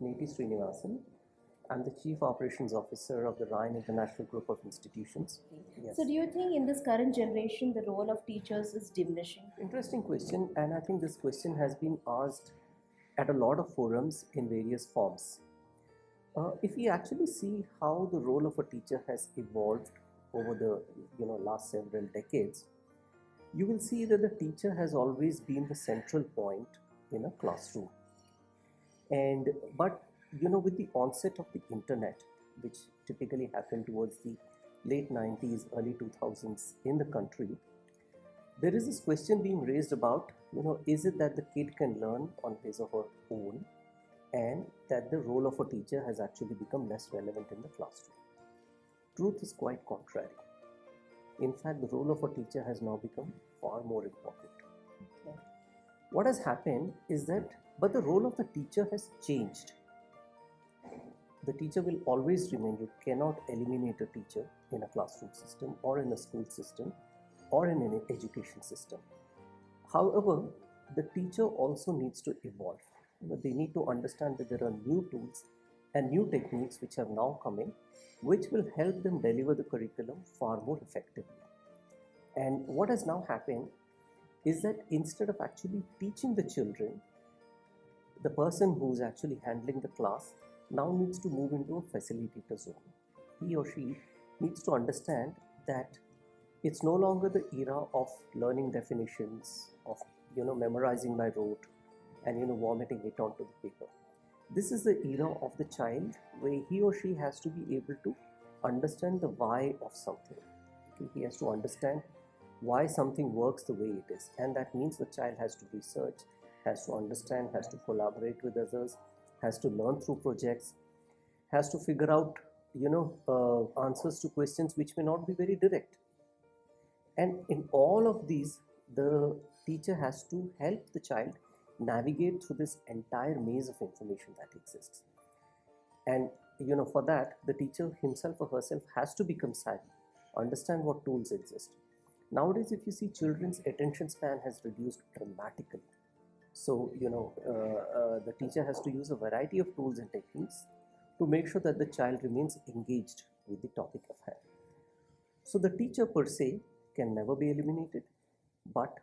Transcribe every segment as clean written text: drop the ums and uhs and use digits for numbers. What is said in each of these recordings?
Neti Srinivasan. I'm the Chief Operations Officer of the Ryan International Group of Institutions. Yes. So do you think in this current generation the role of teachers is diminishing? Interesting question, and I think this question has been asked at a lot of forums in various forms. If we actually see how the role of a teacher has evolved over the last several decades, you will see that the teacher has always been the central point in a classroom. But with the onset of the internet, which typically happened towards the late 90s, early 2000s in the country, there is this question being raised about, is it that the kid can learn on his or her own, and that the role of a teacher has actually become less relevant in the classroom? Truth is quite contrary. In fact, the role of a teacher has now become far more important. Okay. What has happened is that, but the role of the teacher has changed. The teacher will always remain. You cannot eliminate a teacher in a classroom system or in a school system or in an education system. However, the teacher also needs to evolve. They need to understand that there are new tools and new techniques which have now come in, which will help them deliver the curriculum far more effectively. And what has now happened is that instead of actually teaching the children, the person who's actually handling the class now needs to move into a facilitator zone. He or she needs to understand that it's no longer the era of learning definitions, of memorizing by rote and vomiting it onto the paper. This is the era of the child where he or she has to be able to understand the why of something. He has to understand why something works the way it is, and that means the child has to research, has to understand, has to collaborate with others, has to learn through projects, has to figure out answers to questions which may not be very direct. And in all of these, the teacher has to help the child navigate through this entire maze of information that exists. And for that, the teacher himself or herself has to become savvy, understand what tools exist. Nowadays, if you see, children's attention span has reduced dramatically. So, the teacher has to use a variety of tools and techniques to make sure that the child remains engaged with the topic of hand. So, the teacher per se can never be eliminated, but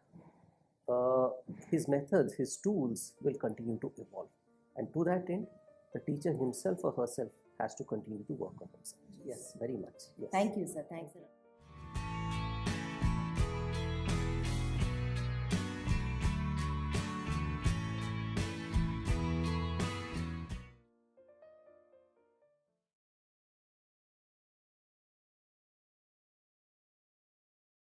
his methods, his tools will continue to evolve. And to that end, the teacher himself or herself has to continue to work on himself. Yes, very much. Yes. Thank you, sir. Thanks a lot.